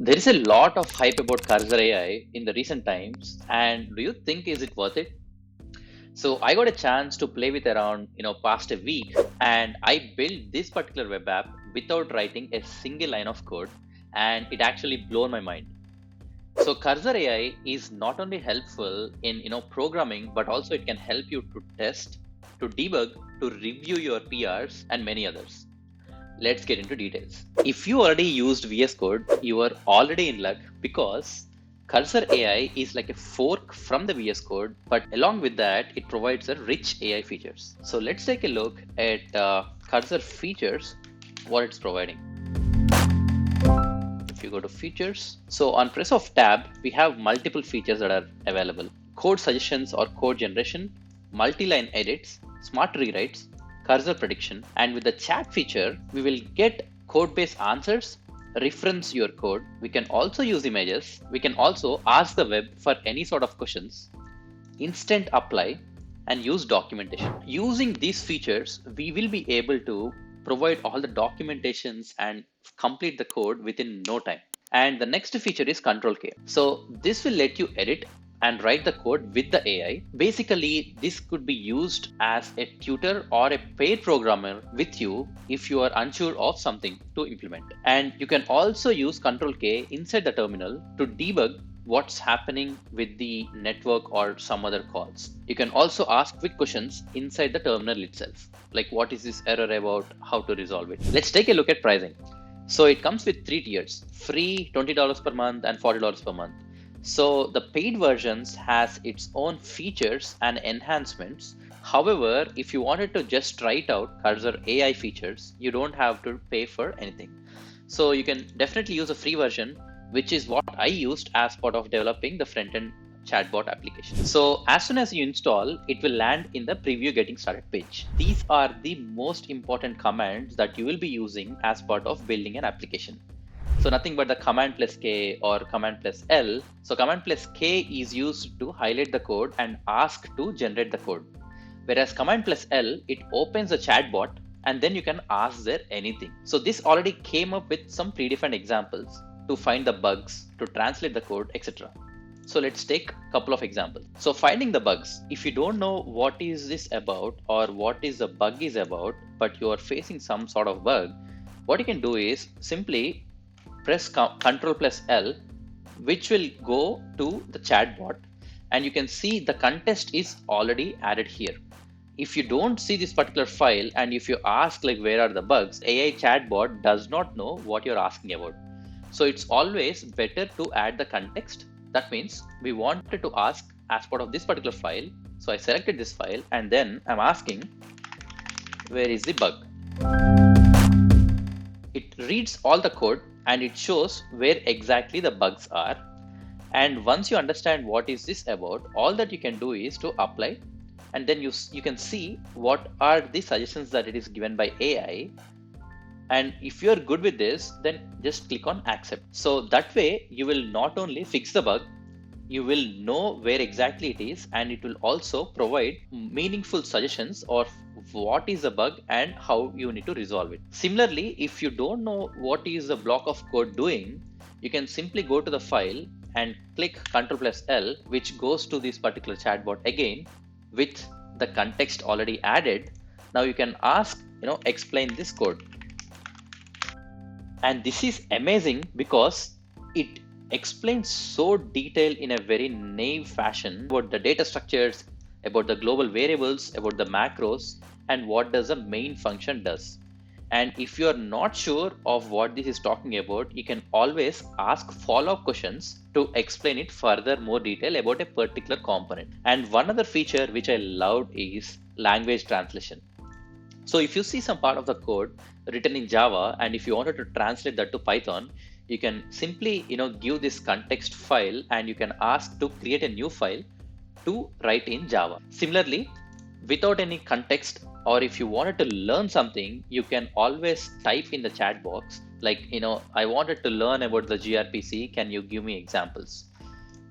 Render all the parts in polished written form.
There is a lot of hype about Cursor AI in the recent times, and do you think is it worth it? So I got a chance to play with around, past a week, and I built this particular web app without writing a single line of code, and it actually blew my mind. So Cursor AI is not only helpful in programming, but also it can help you to test, to debug, to review your PRs, and many others. Let's get into details. If you already used VS Code, you are already in luck because Cursor AI is like a fork from the VS Code, but along with that, it provides a rich AI features. So let's take a look at Cursor features, what it's providing. If you go to features, so on press of tab, we have multiple features that are available. Code suggestions or code generation, multi-line edits, smart rewrites, cursor prediction, and with the chat feature, we will get code-based answers, reference your code. We can also use images. We can also ask the web for any sort of questions, instant apply, and use documentation. Using these features, we will be able to provide all the documentations and complete the code within no time. And the next feature is control K. So this will let you edit and write the code with the AI. Basically, this could be used as a tutor or a paid programmer with you if you are unsure of something to implement. And you can also use Control K inside the terminal to debug what's happening with the network or some other calls. You can also ask quick questions inside the terminal itself, like what is this error about, how to resolve it. Let's take a look at pricing. So it comes with 3 tiers, free $20 per month and $40 per month. So the paid versions has its own features and enhancements. However, if you wanted to just try it out, Cursor AI features, you don't have to pay for anything. So you can definitely use a free version, which is what I used as part of developing the front-end chatbot application. So as soon as you install, it will land in the preview getting started page. These are the most important commands that you will be using as part of building an application. So nothing but the command plus K or command plus L. So command plus K is used to highlight the code and ask to generate the code. Whereas command plus L, it opens the chatbot and then you can ask there anything. So this already came up with some predefined examples to find the bugs, to translate the code, etc. So let's take a couple of examples. So finding the bugs. If you don't know what is this about or what is the bug is about, but you are facing some sort of bug, what you can do is simply press Ctrl plus L, which will go to the chatbot, and you can see the context is already added here. If you don't see this particular file and if you ask like where are the bugs, AI chatbot does not know what you're asking about. So it's always better to add the context. That means we wanted to ask as part of this particular file. So I selected this file and then I'm asking, where is the bug? It reads all the code and it shows where exactly the bugs are. And once you understand what is this about, all that you can do is to apply, and then you can see what are the suggestions that it is given by AI. And if you're good with this, then just click on accept. So that way you will not only fix the bug, you will know where exactly it is, and it will also provide meaningful suggestions of what is the bug and how you need to resolve it. Similarly, if you don't know what is the block of code doing, you can simply go to the file and click Ctrl plus L, which goes to this particular chatbot again with the context already added. Now you can ask, explain this code. And this is amazing because it explains so detailed in a very naive fashion about the data structures, about the global variables, about the macros, and what does the main function does. And if you are not sure of what this is talking about, you can always ask follow-up questions to explain it further more detail about a particular component. And one other feature which I loved is language translation. So if you see some part of the code written in Java, and if you wanted to translate that to Python, you can simply give this context file and you can ask to create a new file to write in Java. Similarly, without any context, or if you wanted to learn something, you can always type in the chat box like, I wanted to learn about the gRPC, can you give me examples?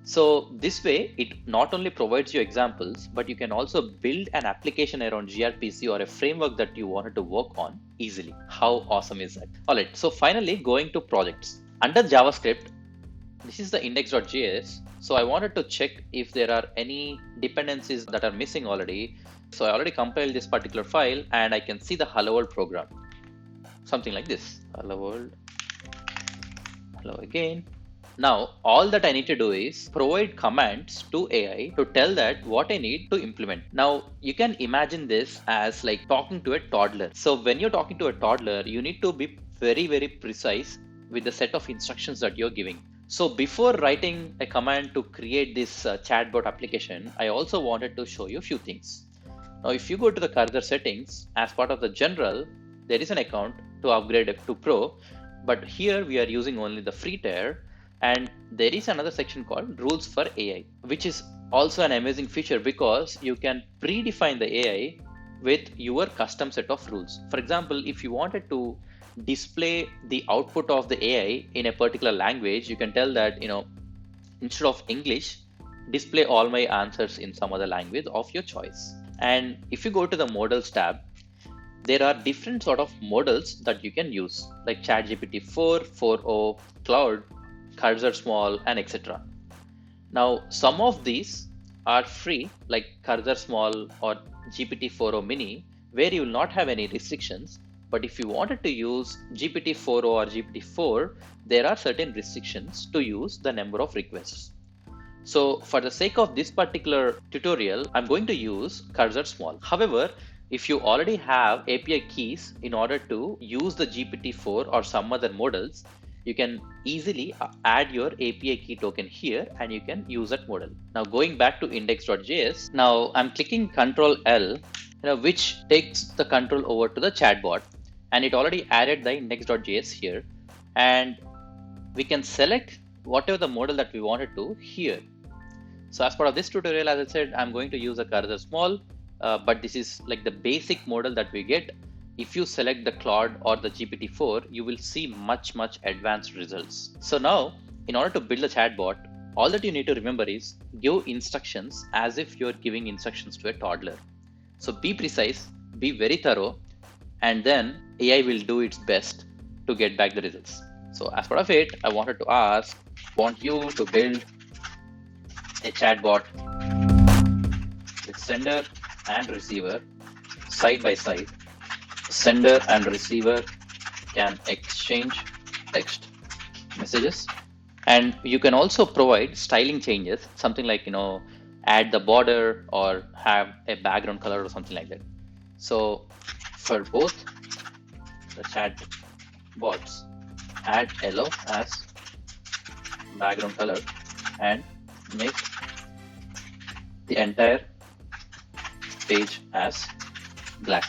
So this way, it not only provides you examples, but you can also build an application around gRPC or a framework that you wanted to work on easily. How awesome is that? All right, so finally going to projects. Under JavaScript, this is the index.js. So I wanted to check if there are any dependencies that are missing already. So I already compiled this particular file and I can see the hello world program. Something like this. Hello world. Hello again. Now, all that I need to do is provide commands to AI to tell that what I need to implement. Now, you can imagine this as like talking to a toddler. So when you're talking to a toddler, you need to be very, very precise with the set of instructions that you're giving. So before writing a command to create this chatbot application, I also wanted to show you a few things. Now, if you go to the cursor settings, as part of the general, there is an account to upgrade it to Pro, but here we are using only the free tier. And there is another section called rules for AI, which is also an amazing feature because you can predefine the AI with your custom set of rules. For example, if you wanted to display the output of the AI in a particular language, you can tell that, instead of English, display all my answers in some other language of your choice. And if you go to the models tab, there are different sort of models that you can use, like ChatGPT 4, 4o, Cloud, Cursor Small, and etc. Now, some of these are free, like Cursor Small or GPT-4o Mini, where you will not have any restrictions. But if you wanted to use GPT-4o or GPT-4, there are certain restrictions to use the number of requests. So for the sake of this particular tutorial, I'm going to use Cursor Small. However, if you already have API keys in order to use the GPT-4 or some other models, you can easily add your API key token here and you can use that model. Now going back to index.js, now I'm clicking Ctrl L, which takes the control over to the chatbot, and it already added the index.js here, and we can select whatever the model that we wanted to here. So as part of this tutorial, as I said, I'm going to use a Cursor Small, but this is like the basic model that we get. If you select the Claude or the GPT-4, you will see much advanced results. So now, in order to build a chatbot, all that you need to remember is give instructions as if you're giving instructions to a toddler. So be precise, be very thorough, and then AI will do its best to get back the results. So as part of it, I wanted to ask, want you to build a chatbot with sender and receiver side by side. Sender and receiver can exchange text messages, and you can also provide styling changes, something like add the border or have a background color or something like that. So for both the chat bots, add yellow as background color and make the entire page as black.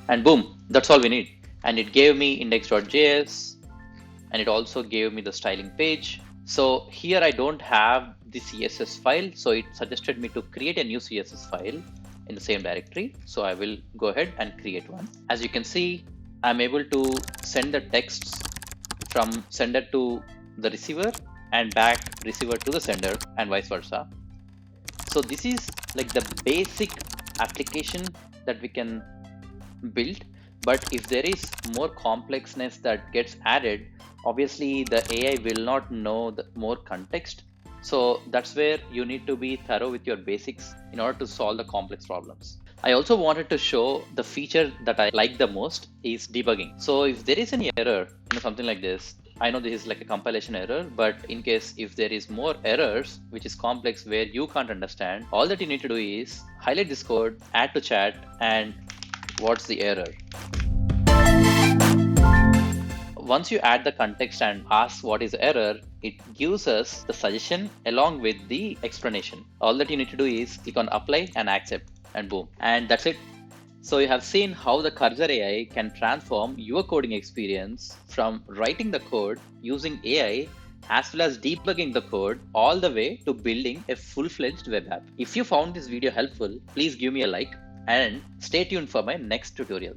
And boom, that's all we need. And it gave me index.js, and it also gave me the styling page. So here I don't have the CSS file, so it suggested me to create a new CSS file in the same directory. So I will go ahead and create one. As you can see, I'm able to send the texts from sender to the receiver and back receiver to the sender and vice versa. So this is like the basic application that we can build, but if there is more complexness that gets added, obviously the AI will not know the more context. So that's where you need to be thorough with your basics in order to solve the complex problems. I also wanted to show the feature that I like the most is debugging. So if there is any error, something like this, I know this is like a compilation error, but in case if there is more errors, which is complex where you can't understand, all that you need to do is highlight this code, add to chat, and what's the error? Once you add the context and ask what is the error, it gives us the suggestion along with the explanation. All that you need to do is click on apply and accept, and boom, and that's it. So you have seen how the Cursor AI can transform your coding experience from writing the code using AI as well as debugging the code all the way to building a full-fledged web app. If you found this video helpful, please give me a like and stay tuned for my next tutorial.